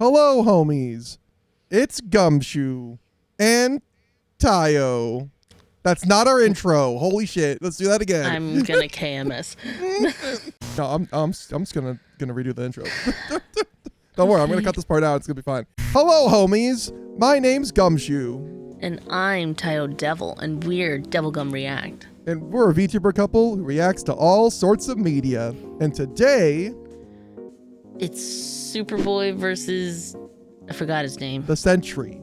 Hello, homies. It's Gumshoe and Taiyo. That's not our intro. Holy shit. Let's do that again. I'm gonna KMS. No, I'm just gonna redo the intro. Don't worry, I'm gonna cut this part out. It's gonna be fine. Hello, homies. My name's Gumshoe. And I'm Taiyo Devil, and we're Devilgum React. And we're a VTuber couple who reacts to all sorts of media. And today, it's SuperBoy versus, I forgot his name. the Sentry.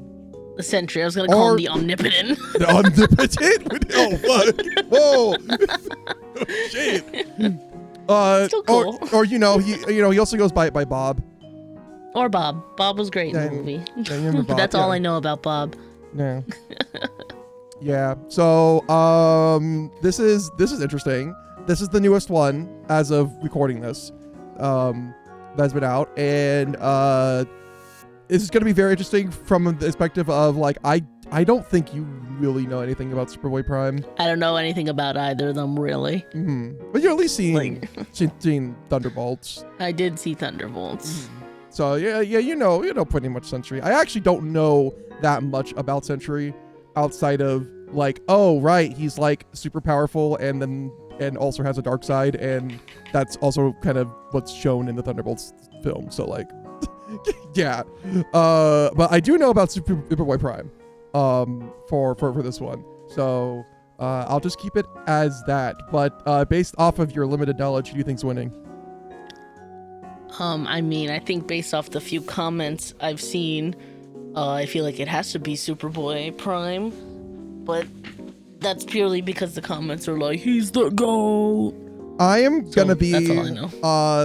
The Sentry. I was gonna call him the Omnipotent. The Omnipotent? Oh, fuck. Whoa. Shit. Still cool. Or he also goes by Bob. Or Bob. Bob was great in the movie. Yeah, you remember Bob, That's all I know about Bob. Yeah. Yeah. So this is interesting. This is the newest one as of recording this. That's been out, and this is going to be very interesting from the perspective of like I don't think you really know anything about SuperBoy Prime. I don't know anything about either of them really. Mm-hmm. But you're at least seen Thunderbolts. I did see Thunderbolts. Mm-hmm. So yeah, you know pretty much Sentry. I actually don't know that much about Sentry outside of like, oh right, he's like super powerful and also has a dark side, and that's also kind of what's shown in the Thunderbolts film. So like, yeah. But I do know about SuperBoy Prime, for this one. So I'll just keep it as that. But based off of your limited knowledge, who do you think's winning? I mean, I think based off the few comments I've seen, I feel like it has to be SuperBoy Prime, but that's purely because the comments are like, he's the GOAT. I am gonna be that's all I know.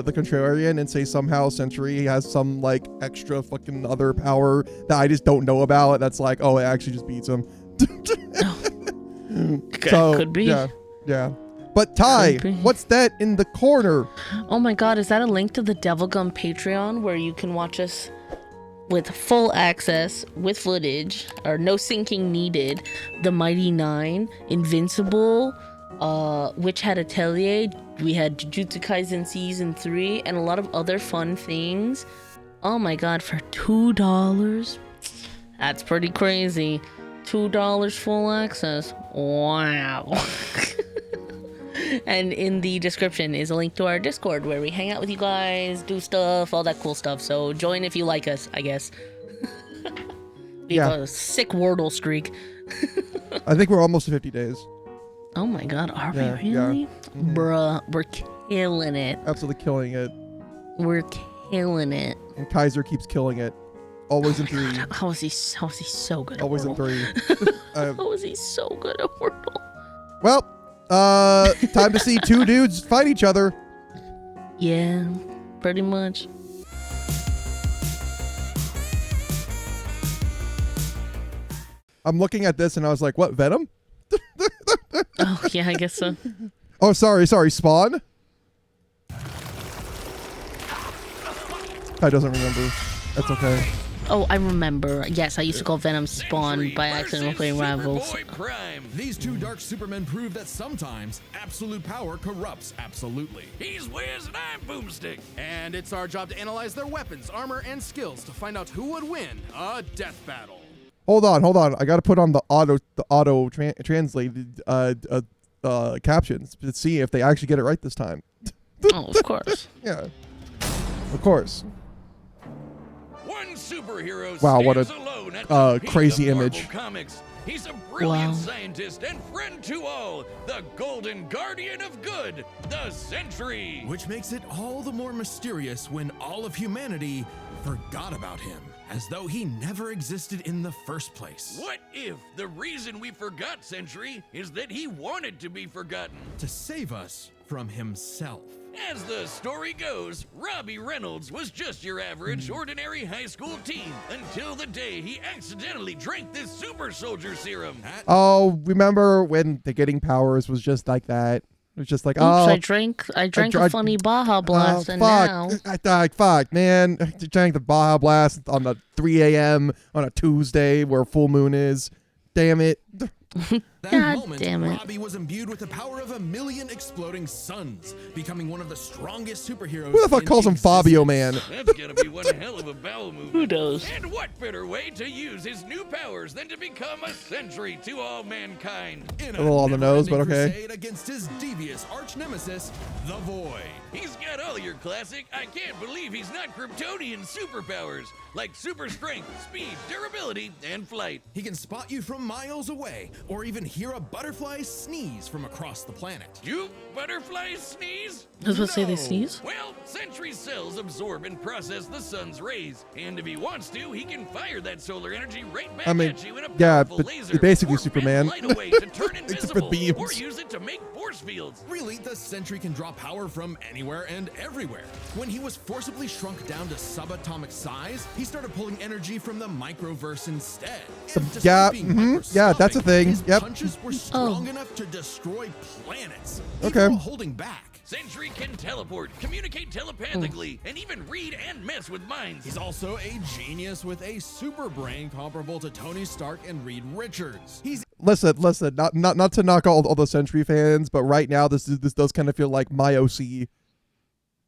The contrarian and say somehow Sentry has some like extra fucking other power that I just don't know about. That's like, oh, it actually just beats him. So, could be. Yeah. But Ty, what's that in the corner? Oh my god, is that a link to the Devilgum Patreon where you can watch us with full access, with footage, or no syncing needed? The Mighty Nine, Invincible, Witch Hat Atelier, we had Jujutsu Kaisen Season 3, and a lot of other fun things. Oh my god, for $2? That's pretty crazy. $2 full access. Wow. And in the description is a link to our Discord where we hang out with you guys, do stuff, all that cool stuff. So join if you like us, I guess. We have a sick Wordle streak. I think we're almost to 50 days. Oh my god, are we really? Yeah. Mm-hmm. Bruh, we're killing it. Absolutely killing it. We're killing it. And Kaiser keeps killing it. Always in 3. God, how is he so good at Always in Wordle? 3. How is he so good at Wordle? Well, time to see two dudes fight each other. Yeah, pretty much. I'm looking at this and I was like, what, Venom? Oh, yeah, I guess so. Oh, sorry, Spawn? I doesn't remember. That's okay. Oh, I remember. Yes, I used to call Venom Spawn by accident while playing Rivals. Prime. These two dark supermen prove that sometimes absolute power corrupts absolutely. He's Wiz and I'm Boomstick. And it's our job to analyze their weapons, armor, and skills to find out who would win a death battle. Hold on. I gotta put on the auto translated captions to see if they actually get it right this time. Oh, of course. Yeah. Of course. One superhero wow, what alone at the crazy of Marvel image. Comics. He's a brilliant scientist and friend to all, the Golden Guardian of Good, the Sentry. Which makes it all the more mysterious when all of humanity forgot about him, as though he never existed in the first place. What if the reason we forgot Sentry is that he wanted to be forgotten? To save us from himself. As the story goes, Robbie Reynolds was just your average, ordinary high school teen until the day he accidentally drank this super soldier serum. Oh, remember when the getting powers was just like that? It was just like, oops, I drank a funny Baja Blast, and now... Fuck, man. I drank the Baja Blast on the 3 a.m. on a Tuesday where full moon is. Damn it. That God moment, damn it. Robbie was imbued with the power of 1,000,000 exploding suns, becoming one of the strongest superheroes. Who the fuck in calls him existence. Fabio, man? That's gonna be one hell of a bowel movement. Who knows? And what better way to use his new powers than to become a sentry to all mankind? In A little on the nose, but never-ending okay. crusade against his devious arch nemesis, the Void. He's got all your classic, I can't believe he's not Kryptonian superpowers, like super strength, speed, durability, and flight. He can spot you from miles away, or even hear a butterfly sneeze from across the planet. Do butterflies sneeze? I was about to say they No. sneeze. Well, Sentry's cells absorb and process the sun's rays, and if he wants to, he can fire that solar energy right back I mean, at you in a yeah, powerful but laser, basically or Superman. bend light away to turn Except for invisible, beams. or use it to make force fields. Really, the Sentry can draw power from anywhere and everywhere. When he was forcibly shrunk down to subatomic size, he started pulling energy from the microverse instead. Despite yeah, being yeah, that's a microscopic, thing. His Yep. punches were strong enough to destroy planets. Okay. Even while holding back. Sentry can teleport, communicate telepathically, and even read and mess with minds. He's also a genius with a super brain comparable to Tony Stark and Reed Richards. He's Listen, not to knock all the Sentry fans, but right now this does kind of feel like my OC.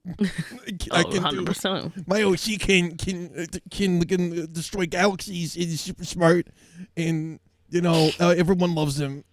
Oh, 100%. My OC can destroy galaxies. He's super smart, and everyone loves him.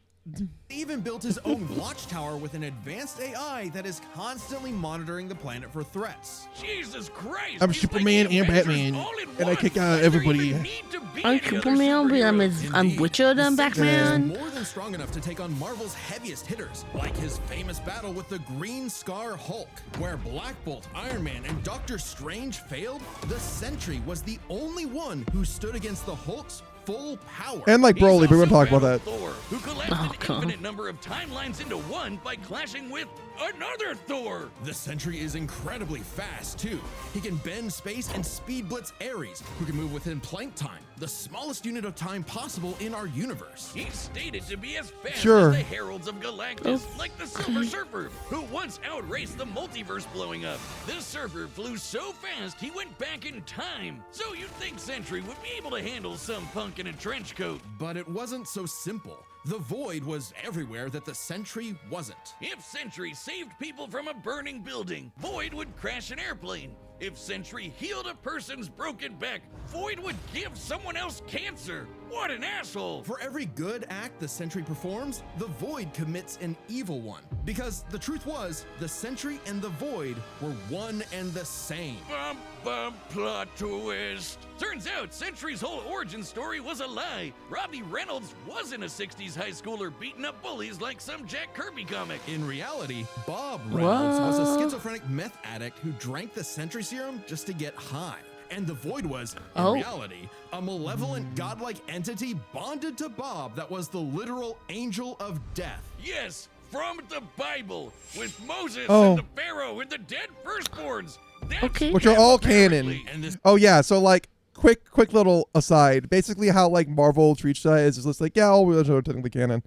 He even built his own watchtower with an advanced AI that is constantly monitoring the planet for threats. Jesus Christ! I'm he's Superman like the and Avengers Batman, all in and I one. kick out Why does there everybody. even need to be I'm any other Superman, but superheroes? I'm Witcher than The Sentry Batman. is more than strong enough to take on Marvel's heaviest hitters, like his famous battle with the Green Scar Hulk, where Black Bolt, Iron Man, and Doctor Strange failed. The Sentry was the only one who stood against the Hulk's full power. And like He's Broly, we're gonna also talk about that. battled Thor, who collapsed Oh, an God. infinite number of timelines into one by clashing with another Thor. The Sentry is incredibly fast, too. He can bend space and speed blitz Ares, who can move within Planck time, the smallest unit of time possible in our universe. He's stated to be as fast Sure. as the Heralds of Galactus, like the Silver Surfer, who once outraced the multiverse blowing up. This surfer flew so fast he went back in time. So you'd think Sentry would be able to handle some punk in a trench coat. But it wasn't so simple. The Void was everywhere that the Sentry wasn't. If Sentry saved people from a burning building, Void would crash an airplane. If Sentry healed a person's broken back, Void would give someone else cancer. What an asshole! For every good act the Sentry performs, the Void commits an evil one. Because the truth was, the Sentry and the Void were one and the same. Bum, bum, plot twist. Turns out Sentry's whole origin story was a lie. Robbie Reynolds wasn't a 60s high schooler beating up bullies like some Jack Kirby comic. In reality, Bob Reynolds was a What? schizophrenic meth addict who drank the Sentry serum just to get high. And the Void was, in Oh. reality, a malevolent godlike entity bonded to Bob that was the literal angel of death. Yes, from the Bible, with Moses Oh. and the Pharaoh and the dead firstborns. That's Okay. Which are all apparently. canon. And this Oh yeah, so like quick little aside. Basically, how like Marvel treats that is just like, yeah, all religions are technically canon.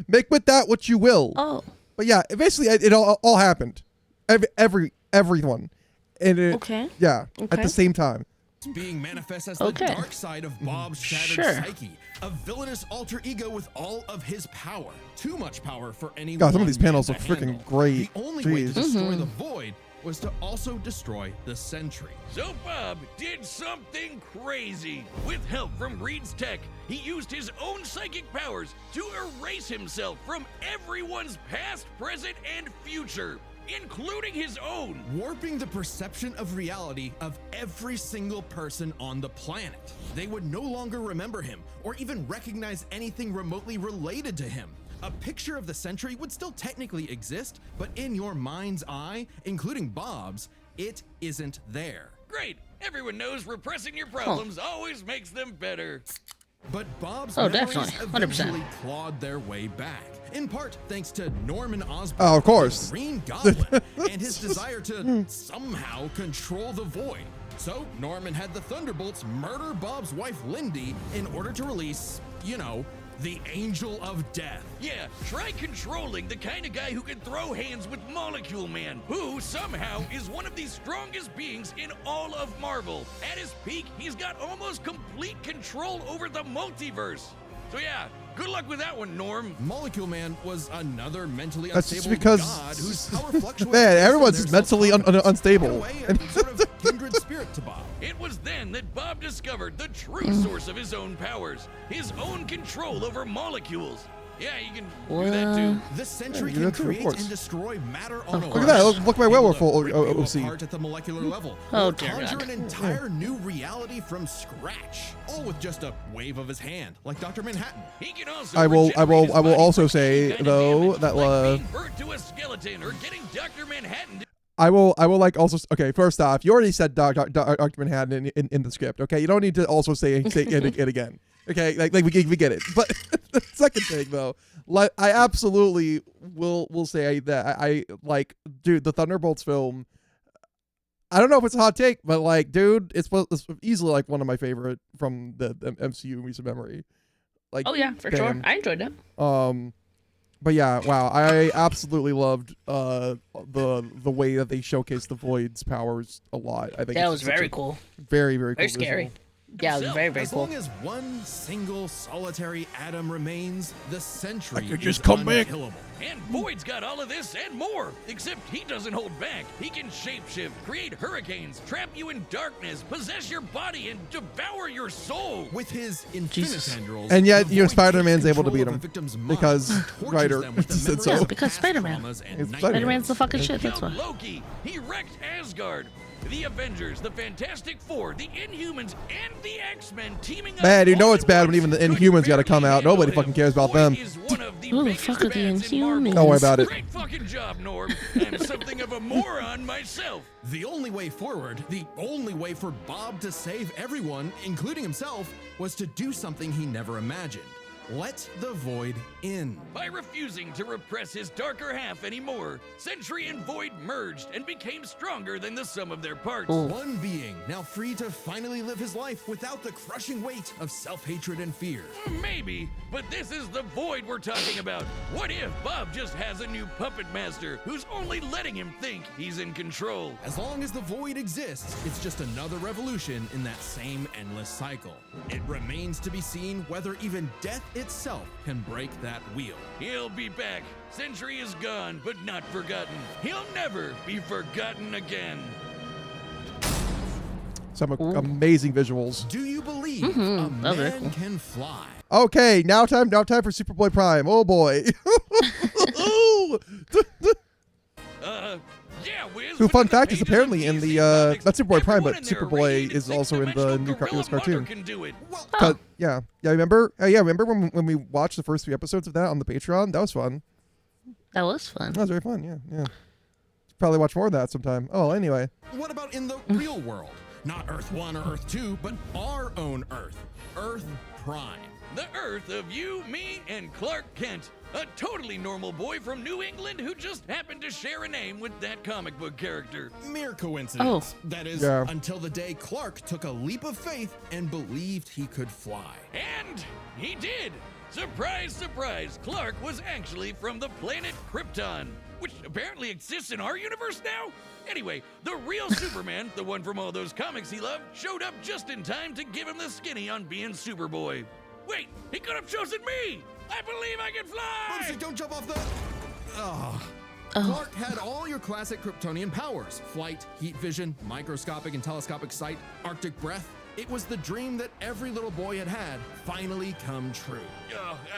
Make with that what you will. Oh, But yeah, basically it all happened. Everyone. And it, okay. yeah, at Okay. the same time. being manifest as the Okay. dark side of Bob's shattered Sure. psyche, a villainous alter ego with all of his power. Too much power for anyone. God, some of these panels to are freaking handle. great. The only way to Jeez. destroy the Void was to also destroy the Sentry. So Bob did something crazy. With help from Reed's tech, he used his own psychic powers to erase himself from everyone's past, present, and future, including his own. Warping the perception of reality of every single person on the planet. They would no longer remember him or even recognize anything remotely related to him. A picture of the Sentry would still technically exist, but in your mind's eye, including Bob's, it isn't there. Great. Everyone knows repressing your problems always makes them better. But Bob's Oh, memories definitely. 100%. eventually clawed their way back, in part thanks to Norman Osborn, Oh, of course. the Green Goblin, and his desire to somehow control the Void. So Norman had the Thunderbolts murder Bob's wife Lindy in order to release, the Angel of Death. Yeah, try controlling the kind of guy who can throw hands with Molecule Man, who somehow is one of the strongest beings in all of Marvel. At his peak, he's got almost complete control over the multiverse. So yeah, Good luck with that one, Norm. Molecule Man was another mentally That's just unstable because god whose power fluctuates. man, everyone's based just on their mentally self-confidence. unstable. In a way, a sort of kindred spirit to Bob. It was then that Bob discovered the true source of his own powers, his own control over molecules. Yeah, you can do that too. The Sentry Yeah, can that's true, of create course. and destroy matter on a Look at that, look at my werewolf OC. apart at the molecular level. Oh, Or dear conjure God. an entire new reality from scratch, all with just a wave of his hand, like Dr. Manhattan. He can also I will regenerate his body also from say any kind of though damage, that like being burnt to a skeleton or getting Dr. Manhattan to I will like also okay. First off, you already said Dr. Manhattan in the script. Okay, you don't need to also say it again. Okay, like we get it. But the second thing though, like I absolutely will say that I like, dude, the Thunderbolts film. I don't know if it's a hot take, but like, dude, it's easily like one of my favorite from the MCU recent memory. Like, Oh yeah, for damn. sure. I enjoyed it. But yeah, wow, I absolutely loved the way that they showcased the Void's powers a lot. I think That it's was such very a cool. very cool Very scary. visual. Yeah, it was very As cool. long as one single solitary atom remains, the Sentry I could is just come back. unkillable. And Void's got all of this and more, except he doesn't hold back. He can shapeshift, create hurricanes, trap you in darkness, possess your body, and devour your soul. With his infinite Jesus. tendrils, And yet, the you know, Void Spider-Man's takes able to control beat of a him victim's mind because and tortures Ryder them with the said memories so. of Yeah, because past Spider-Man. traumas and It's nightmares. Spider-Man's the fucking shit. He That's killed why. Loki. He wrecked Asgard. The Avengers, the Fantastic Four, the Inhumans, and the X-Men teaming up. Man, you know all it's at bad once when even the could Inhumans gotta come barely out. Nobody handle fucking him. cares about Void them. is one of the Who the biggest fuck are the bads in Marvel. Inhumans? Don't worry about it. Great fucking job, Norm. I'm something of a moron myself. The only way forward, the only way for Bob to save everyone, including himself, was to do something he never imagined. Let the Void in. By refusing to repress his darker half anymore, Sentry and Void merged and became stronger than the sum of their parts. Ooh. One being, now free to finally live his life without the crushing weight of self-hatred and fear. Maybe, but this is the Void we're talking about. What if Bob just has a new puppet master who's only letting him think he's in control? As long as the Void exists, it's just another revolution in that same endless cycle. It remains to be seen whether even death itself can break that wheel. He'll be back. Sentry is gone, but not forgotten. He'll never be forgotten again. Some amazing visuals. Do you believe a that was very man cool. can fly? Okay, now time for Superboy Prime. Oh boy. Yeah, Wiz. Who, within fun the fact, is pages of apparently in DC the Comics, not Superboy Prime, everyone but in their Superboy arrayed is also in the six-dimensional new gorilla cartoon. mother can do it. Oh, Yeah, remember? Remember when we watched the first 3 episodes of that on the Patreon? That was fun. that was fun. That was very fun. Yeah. Probably watch more of that sometime. Oh, anyway. What about in the real world? Not Earth 1 or Earth 2, but our own Earth. Earth Prime. The Earth of you, me, and Clark Kent. A totally normal boy from New England who just happened to share a name with that comic book character. Mere coincidence. Oh. That is, Yeah. until the day Clark took a leap of faith and believed he could fly. And he did! Surprise, surprise, Clark was actually from the planet Krypton, which apparently exists in our universe now? Anyway, the real Superman, the one from all those comics he loved, showed up just in time to give him the skinny on being Superboy. Wait, he could have chosen me! I believe I can fly! Bugsy, don't jump off the... Oh. Oh. Clark had all your classic Kryptonian powers. Flight, heat vision, microscopic and telescopic sight, Arctic breath. It was the dream that every little boy had finally come true.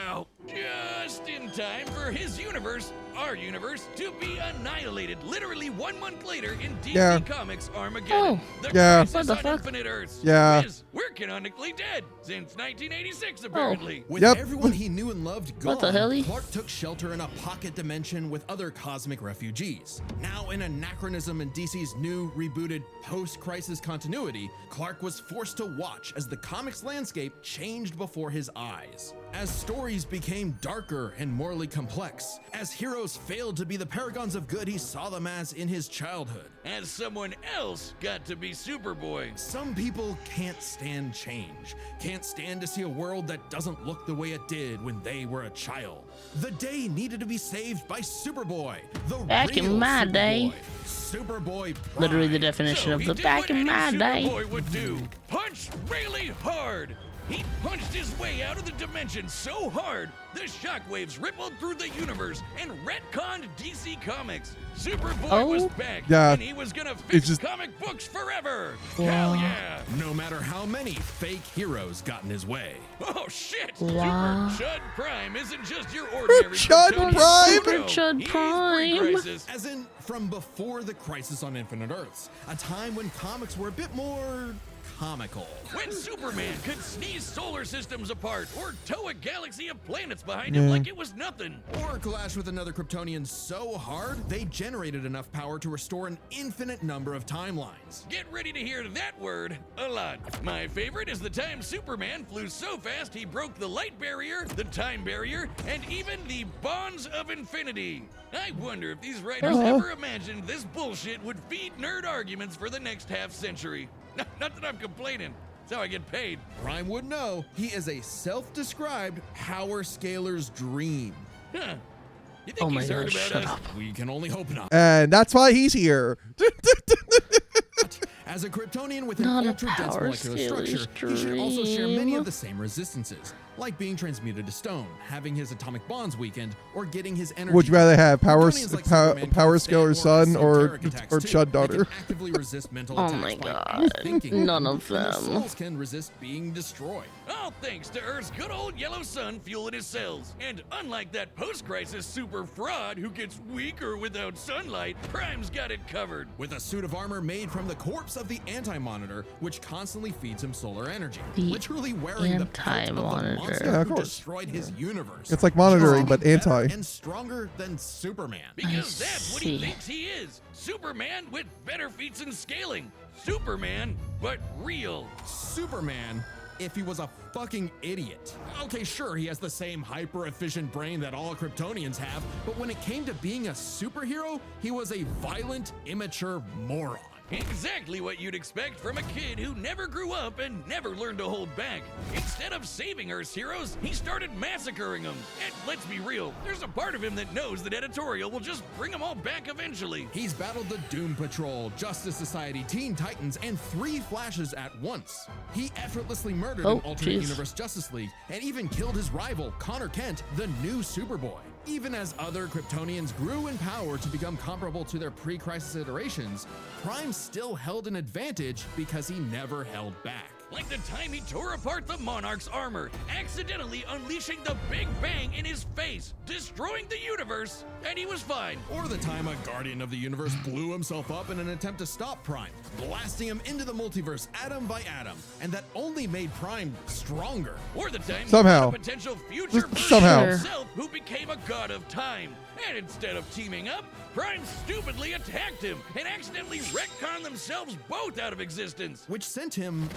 Ow. Just in time for his universe, our universe, to be annihilated literally 1 month later in DC Yeah. Comics Armageddon. Oh. The Yeah. Crisis What the on fuck? Infinite Earths. Yeah. Wiz, we're canonically dead since 1986, apparently. With Yep. everyone he knew and loved gone, What the hell? Clark took shelter in a pocket dimension with other cosmic refugees. Now an anachronism in DC's new, rebooted, post-crisis continuity, Clark was forced to watch as the comics landscape changed before his eyes. As stories became darker and morally complex, as heroes failed to be the paragons of good he saw them as in his childhood. As someone else got to be Superboy. Some people can't stand change, can't stand to see a world that doesn't look the way it did when they were a child. The day needed to be saved by Superboy, the Back in real my Superboy. day. Superboy Prime. Literally the definition So of he the did back what in any my day. Superboy would do. Punch really hard. He punched his way out of the dimension so hard, the shockwaves rippled through the universe and retconned DC Comics. SuperBoy was back, and he was gonna fix comic books forever. Hell yeah! No matter how many fake heroes got in his way. Oh shit! Wow. Super Chud Prime isn't just your ordinary Chud Kryptonian Prime? Super hero. Chud He's Prime. pre-Crisis. As in, from before the Crisis on Infinite Earths, a time when comics were a bit more comical. When Superman could sneeze solar systems apart or tow a galaxy of planets behind him like it was nothing. Or clash with another Kryptonian so hard, they generated enough power to restore an infinite number of timelines. Get ready to hear that word a lot. My favorite is the time Superman flew so fast he broke the light barrier, the time barrier, and even the bonds of infinity. I wonder if these writers ever imagined this bullshit would feed nerd arguments for the next half century. Not that I'm complaining. That's how I get paid. Prime would know he is a self-described power scaler's dream. Huh. You think Oh my he's heard God, about shut us? up. We can only hope not. And that's why he's here. As a Kryptonian with an Not a ultra-dense power molecular scaler's structure, he should also share many dream. of the same resistances, like being transmuted to stone, having his atomic bonds weakened, or getting his energy. Would you rather have Kryptonians like Superman can power withstand scaler's more son or esoteric attacks too. Chud They daughter? can actively resist mental Oh attacks my by God. thinking. None of And their them. souls can resist being destroyed. All thanks to Earth's good old yellow sun fueling his cells. And unlike that post-crisis super fraud who gets weaker without sunlight, Prime's got it covered. With a suit of armor made from the corpse of the Anti-Monitor, which constantly feeds him solar energy. The Literally wearing the pelt of the Anti-Monitor. monster Yeah, of who course. destroyed his universe. It's like monitoring, He's but better anti. and stronger than Superman. Because that's what he see. thinks he is. Superman with better feats and scaling. Superman, but real. Superman, if he was a fucking idiot. Okay, sure, he has the same hyper-efficient brain that all Kryptonians have, but when it came to being a superhero, he was a violent, immature moron. Exactly what you'd expect from a kid who never grew up and never learned to hold back. Instead of saving Earth's heroes, he started massacring them. And let's be real, there's a part of him that knows that editorial will just bring them all back eventually. He's battled the Doom Patrol, Justice Society, Teen Titans, and 3 Flashes at once. He effortlessly murdered an alternate universe Justice League and even killed his rival, Connor Kent, the new Superboy. Even as other Kryptonians grew in power to become comparable to their pre-crisis iterations, Prime still held an advantage because he never held back. Like the time he tore apart the Monarch's armor, accidentally unleashing the Big Bang in his face, destroying the universe, and he was fine. Or the time a Guardian of the Universe blew himself up in an attempt to stop Prime, blasting him into the multiverse atom by atom, and that only made Prime stronger. Or the time Somehow. he fought a potential future version Somehow. of himself who became a god of time. And instead of teaming up, Prime stupidly attacked him and accidentally retconned themselves both out of existence. Which sent him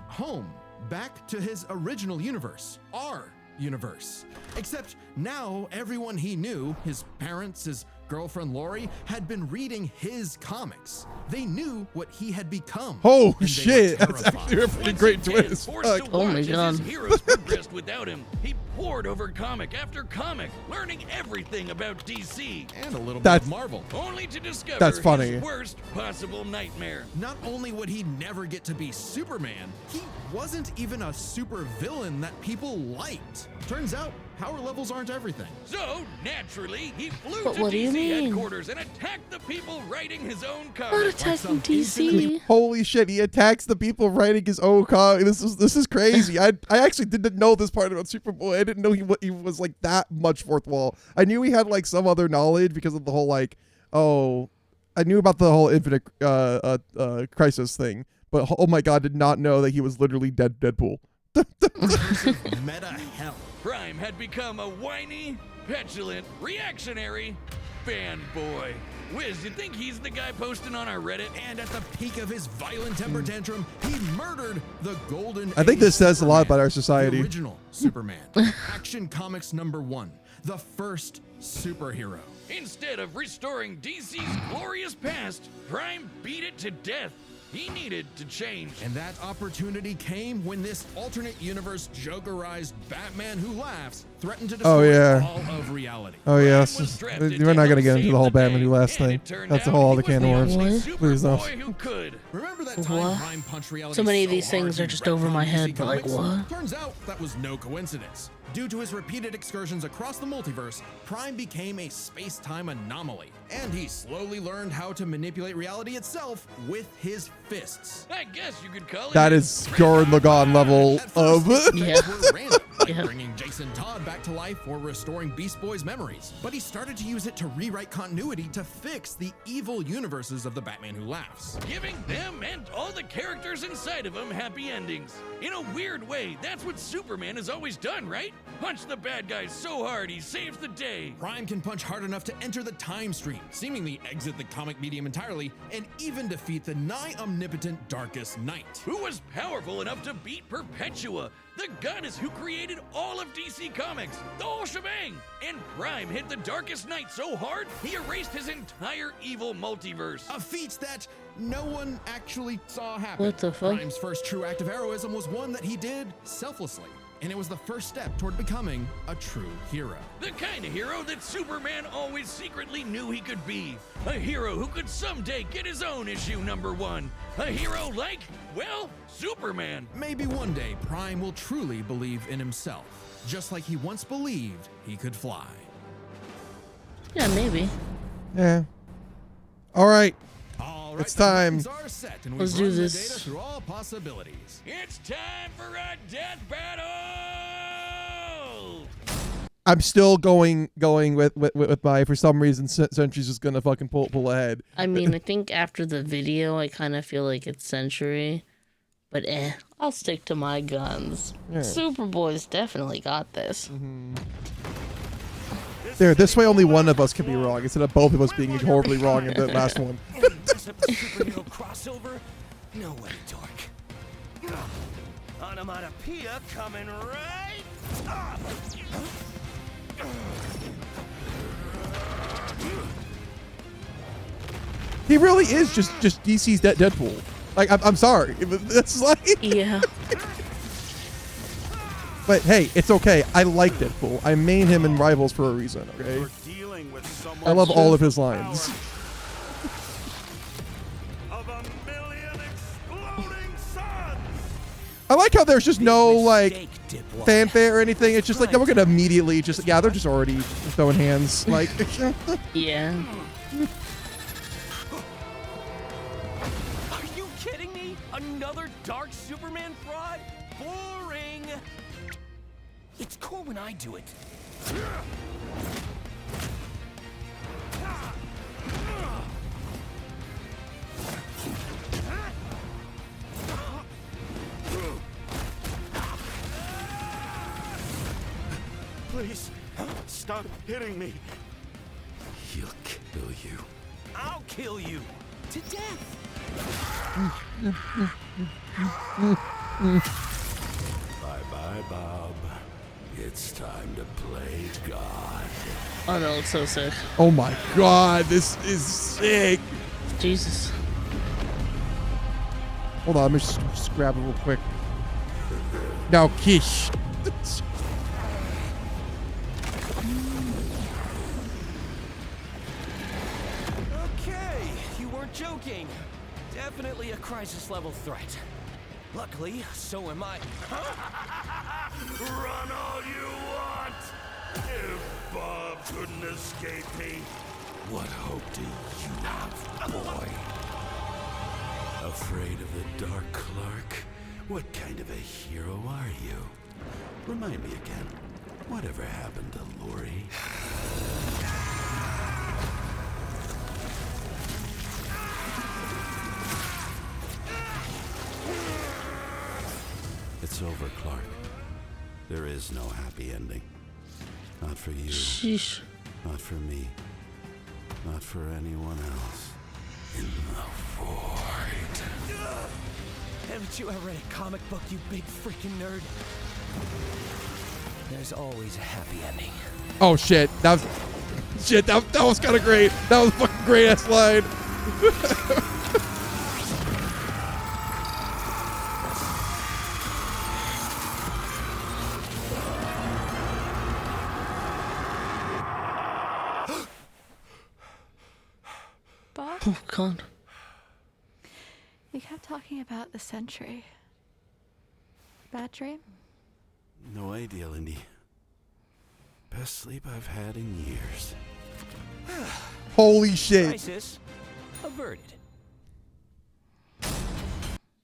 home, back to his original universe, our universe. Except now everyone he knew, his parents, his girlfriend Lori, had been reading his comics. They knew what he had become. Oh and they shit! were That's terrified. actually a pretty Once great again, twist. forced Fuck. to Oh my watch as God. his heroes progressed without him, he pored over comic after comic, learning everything about DC, And a little bit That's- of Marvel. only to discover That's funny. his worst possible nightmare. Not only would he never get to be Superman, he wasn't even a super villain that people liked. Turns out, power levels aren't everything. So, naturally, he flew But to what do you DC mean? headquarters and attacked the people writing his own Not comics. attacking some DC. Holy shit! He attacks the people writing his own comic. This is crazy. I actually didn't know this part about Superboy. I didn't know he was like that much fourth wall. I knew he had like some other knowledge because of the whole like I knew about the whole Infinite Crisis thing, but oh my god, did not know that he was literally Deadpool. Meta hell. Prime had become a whiny, petulant, reactionary fanboy. Wiz, you think he's the guy posting on our Reddit? And at the peak of his violent temper tantrum, he murdered the golden I think age this says a lot Superman, about our society. The original Superman. Action Comics #1. The first superhero. Instead of restoring DC's glorious past, Prime beat it to death. he needed to change. And that opportunity came when this alternate universe Jokerized Batman Who Laughs threatened to destroy all of reality. Oh yes, was drafted we're not to gonna get help into save the whole the Batman day, Who Laughs and thing. it turned That's a out whole he other can of was the worms. only Please don't. SuperBoy who could. Remember that time What? Prime punched reality So many of so these things hard are he just over my retconned head, DC but like, Comics? what? Turns out that was no coincidence. Due to his repeated excursions across the multiverse, Prime became a space-time anomaly, and he slowly learned how to manipulate reality itself with his fists. I guess you could call it. That is Gurren Lagann level At first, of. his effects were random, like Yeah. bringing Jason Todd back to life or restoring Beast Boy's memories. But he started to use it to rewrite continuity to fix the evil universes of the Batman Who Laughs. Giving them and all the characters inside of them happy endings. In a weird way, that's what Superman has always done, right? Punch the bad guys so hard he saves the day. Prime can punch hard enough to enter the time stream, seemingly exit the comic medium entirely, and even defeat the nigh omnipotent Darkest Knight. Who was powerful enough to beat Perpetua, the goddess who created all of DC Comics, the whole shebang. And Prime hit the Darkest Knight so hard, he erased his entire evil multiverse. A feat that no one actually saw happen. What the fuck? Prime's first true act of heroism was one that he did selflessly, and it was the first step toward becoming a true hero. The kind of hero that Superman always secretly knew he could be. A hero who could someday get his own issue #1. A hero like, well, Superman. Maybe one day Prime will truly believe in himself, just like he once believed he could fly. Yeah, maybe. Yeah. All right. All right, It's the time. buttons are set, and Let's we've do run the this. data through all possibilities. It's time for a death battle! I'm still going with my, for some reason Sentry's just gonna fucking pull ahead. I mean, I think after the video, I kind of feel like it's Sentry. But I'll stick to my guns. Yeah. Superboy's definitely got this. There, this way only one of us can be wrong instead of both of us being horribly wrong in the last one. Superhero crossover? No way, dork. Onomatopoeia coming right up. He really is just DC's Deadpool. Like, I'm sorry. That's like. Yeah. But hey, it's okay. I like Deadpool. I main him in Rivals for a reason. Okay. We're dealing with someone I love all of his lines. of a million exploding suns. I like how there's just no like Mistake, dipwad. fanfare or anything. It's just like, no, we're gonna immediately just, yeah, they're just already throwing hands. Like, Yeah. Are you kidding me? Another dark Superman fraud? Boring. It's cool when I do it. Please, stop hitting me. He'll kill you. I'll kill you. To death. Bye-bye, Bob. It's time to play God. Oh, that looks so sick. oh my god, this is sick. Jesus. Hold on, let me just grab it real quick. Now, Kish. Okay, you weren't joking. Definitely a crisis level threat. Luckily, so am I. Run all you want! If Bob couldn't escape me, What hope do you have, boy? Afraid of the Dark Clark? What kind of a hero are you? Remind me again, whatever happened to Lori? It's over, Clark. There is no happy ending. Not for you, Sheesh. not for me, not for anyone else. In the void. Haven't you ever read a comic book, you big freaking nerd? There's always a happy ending. Oh shit, that was kind of great. That was a fucking great ass line. Oh God. You kept talking about the Sentry. Bad dream? No idea, Lindy. Best sleep I've had in years. Holy shit. Crisis averted.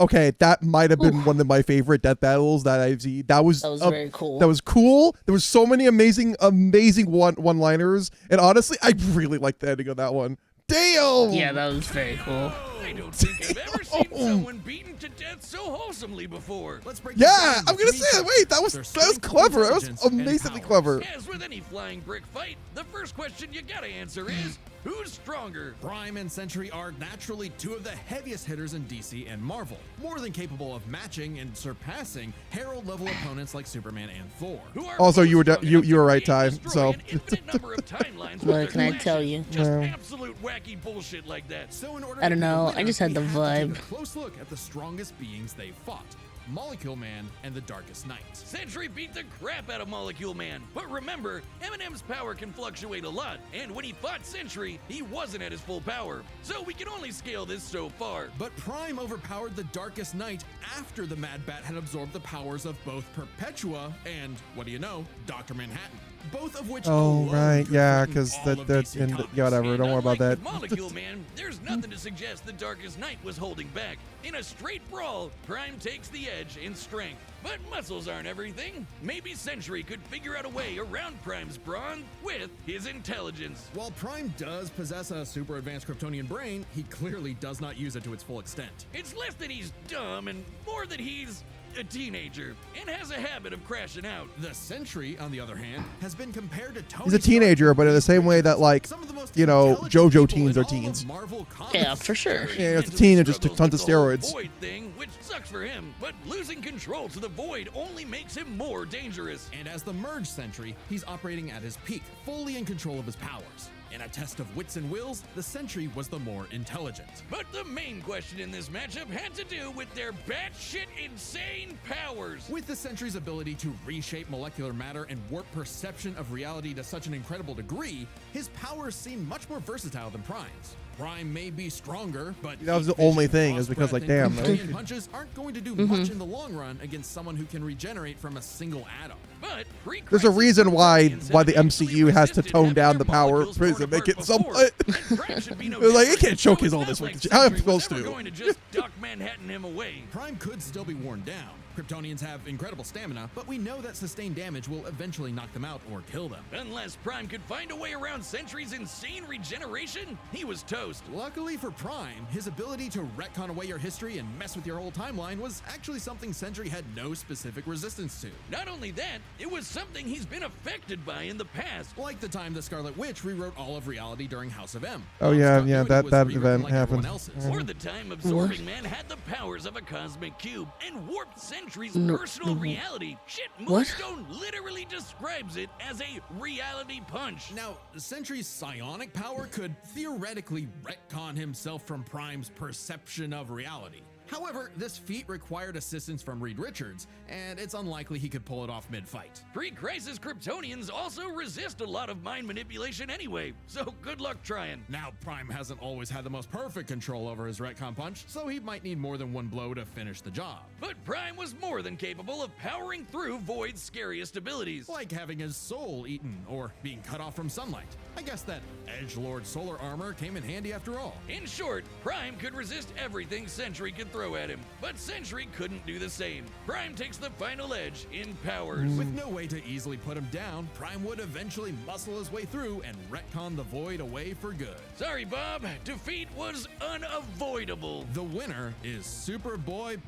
Okay, that might have been one of my favorite death battles that I've seen. That was very cool. That was cool. There was so many amazing one-liners, and honestly, I really liked the ending of that one. Damn. Yeah, that was very cool. I don't think I've ever seen someone beaten to death so wholesomely before. Let's break Yeah, I'm gonna say that. Wait, that was clever. That was amazingly clever. As with any flying brick fight, the first question you gotta answer is, who's stronger? Prime and Sentry are naturally two of the heaviest hitters in DC and Marvel, more than capable of matching and surpassing Herald-level opponents like Superman and Thor. Who are Also, you were both strong enough you were to right, create and Ty. destroy So an infinite number of timelines with What their can I tell clashes. you? Just No. absolute wacky bullshit like that. So in order I don't to be a know, I winner, just had we the have to vibe. take a close look at the strongest beings they fought. Molecule Man and the Darkest Night. Sentry beat the crap out of Molecule Man, but remember, Eminem's power can fluctuate a lot, and when he fought Sentry, he wasn't at his full power, so we can only scale this so far. But Prime overpowered the Darkest Night after the Mad Bat had absorbed the powers of both Perpetua and, what do you know, Dr. Manhattan. Both of which Oh, alone right, could yeah, threaten 'cause all that- of that's DC in Comics. yeah, whatever, And don't worry about unlike that. with Molecule Man, there's nothing to suggest the Darkest Night was holding back. In a straight brawl, Prime takes the edge in strength. But muscles aren't everything. Maybe Sentry could figure out a way around Prime's brawn with his intelligence. While Prime does possess a super advanced Kryptonian brain, he clearly does not use it to its full extent. It's less that he's dumb and more that he's a teenager and has a habit of crashing out. The Sentry, on the other hand, has been compared to Tony he's a teenager, Stark but in the same way that, like, some of the most you know, intelligent JoJo people teens in are all of teens. Marvel comics. Yeah, for sure. Yeah, it's a Mentally teen and just took struggles tons of with the whole steroids. Void thing, which sucks for him, but losing control to the Void only makes him more dangerous. And as the Merge Sentry, he's operating at his peak, fully in control of his powers. In a test of wits and wills, the Sentry was the more intelligent. But the main question in this matchup had to do with their batshit insane powers. With the Sentry's ability to reshape molecular matter and warp perception of reality to such an incredible degree, his powers seem much more versatile than Prime's. Prime may be stronger, but That was the heat vision, only thing, is cross because, like, breath, and damn, Kryptonian punches aren't going to do much in the long run against someone who can regenerate from a single atom. But There's a reason why the MCU has to tone resisted down the having power their of molecules prison, torn make it apart somewhat. before, and Prime should be no They're like, different. it can't showcase So all it's this not with like the- how it's Sentry was supposed ever to. going to just duck Manhattan him away. Prime could still be worn down. Kryptonians have incredible stamina, but we know that sustained damage will eventually knock them out or kill them. Unless Prime could find a way around Sentry's insane regeneration, he was toast. Luckily for Prime, his ability to retcon away your history and mess with your whole timeline was actually something Sentry had no specific resistance to. Not only that, it was something he's been affected by in the past. Like the time the Scarlet Witch rewrote all of reality during House of M. Oh, yeah, Mom's yeah, continuity that was rewritten event like everyone happened. else's. Or the time Absorbing Man had the powers of a cosmic cube and warped Sentry's personal reality. Shit, Moonstone literally describes it as a reality punch. Now, Sentry's psionic power could theoretically retcon himself from Prime's perception of reality. However, this feat required assistance from Reed Richards, and it's unlikely he could pull it off mid-fight. Pre-crisis Kryptonians also resist a lot of mind manipulation anyway, so good luck trying. Now, Prime hasn't always had the most perfect control over his retcon punch, so he might need more than one blow to finish the job. But Prime was more than capable of powering through Void's scariest abilities. Like having his soul eaten, or being cut off from sunlight. I guess that Edgelord solar armor came in handy after all. In short, Prime could resist everything Sentry could throw at him, but Sentry couldn't do the same. Prime takes the final edge in powers. With no way to easily put him down, Prime would eventually muscle his way through and retcon the Void away for good. Sorry, Bob, defeat was unavoidable. The winner is SuperBoy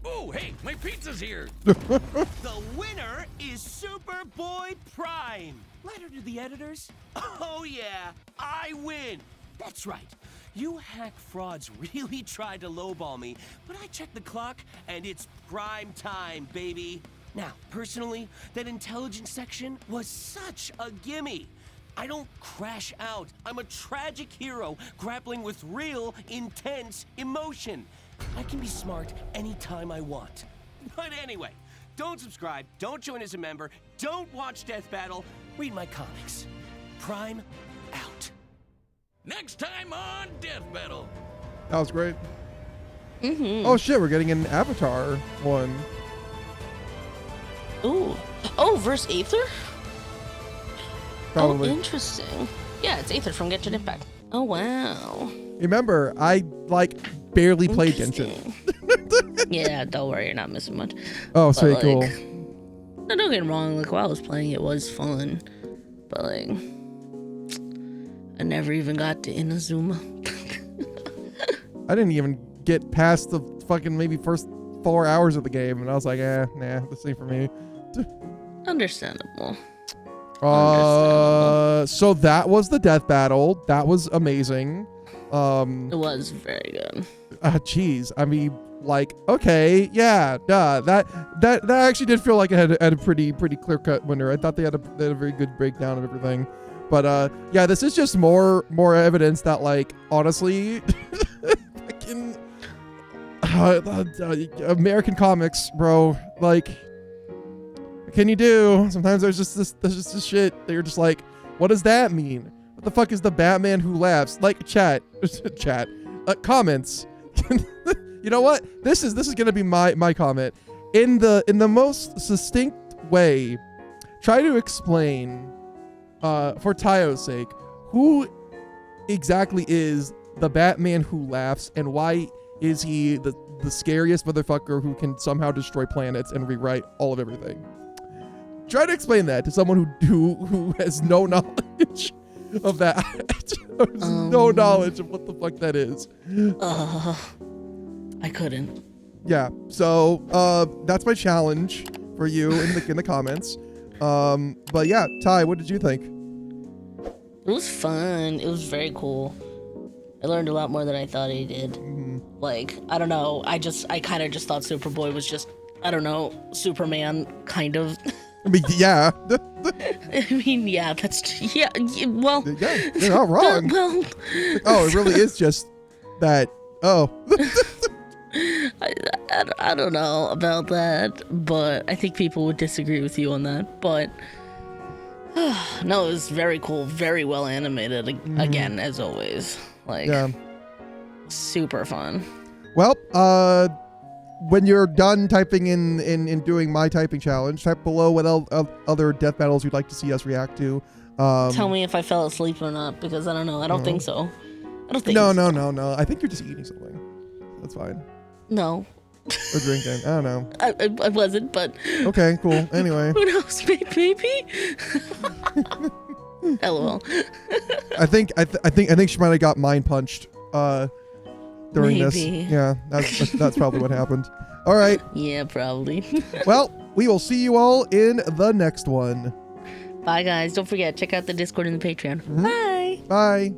Oh, hey, my pizza's here. The winner is SuperBoy Prime. Letter to the editors? Oh yeah, I win. That's right. You hack frauds really tried to lowball me, but I checked the clock and it's prime time, baby. Now, personally, that intelligence section was such a gimme. I don't crash out. I'm a tragic hero grappling with real, intense emotion. I can be smart anytime I want. But anyway, don't subscribe, don't join as a member, don't watch Death Battle, read my comics. Prime out. Next time on Death Battle. That was great. Oh shit, we're getting an Avatar one. Ooh. Oh, versus Aether? Probably. Oh, interesting. Yeah, it's Aether from Genshin Impact. Oh, wow. Remember, I barely played Genshin. Interesting. Yeah, don't worry, you're not missing much. Oh, it's very cool. No, don't get me wrong, while I was playing, it was fun. But, I never even got to Inazuma. I didn't even get past the fucking maybe first 4 hours of the game, and I was like, nah, this ain't for me. Understandable. So that was the death battle. That was amazing. It was very good. Jeez, I mean, okay, yeah, that actually did feel like it had a pretty clear cut winner. I thought they had a very good breakdown of everything, but yeah, this is just more evidence that honestly, fucking American comics, bro. What can you do? Sometimes there's just this shit that you're just like, what does that mean? What the fuck is the Batman who laughs? Chat, comments. You know what? This is gonna be my comment. In the most succinct way, try to explain, for Taiyo's sake, who exactly is the Batman who laughs, and why is he the scariest motherfucker who can somehow destroy planets and rewrite all of everything? Try to explain that to someone who has no knowledge of that. No knowledge of what the fuck that is. I couldn't. Yeah, so that's my challenge for you in the comments. But yeah, Ty, what did you think? It was fun. It was very cool. I learned a lot more than I thought I did. I don't know. I kind of just thought Superboy was just, I don't know, Superman, kind of. I mean, yeah. I mean, yeah, yeah, well. Yeah, you're not wrong. Well. Oh, it really is just that. Oh. I don't know about that, but I think people would disagree with you on that. But no, it was very cool, very well animated. Again, as always, yeah, super fun. Well, when you're done typing in doing my typing challenge, type below what other death battles you'd like to see us react to. Tell me if I fell asleep or not, because I don't know. I don't think so. I don't think. No. I think you're just eating something. That's fine. No. Or drinking. I don't know. I wasn't, but. Okay, cool. Anyway. Who knows? Maybe. LOL. I think she might have got mind punched during this. Yeah, that's probably what happened. All right. Yeah, probably. Well, we will see you all in the next one. Bye, guys. Don't forget, check out the Discord and the Patreon. Bye. Bye.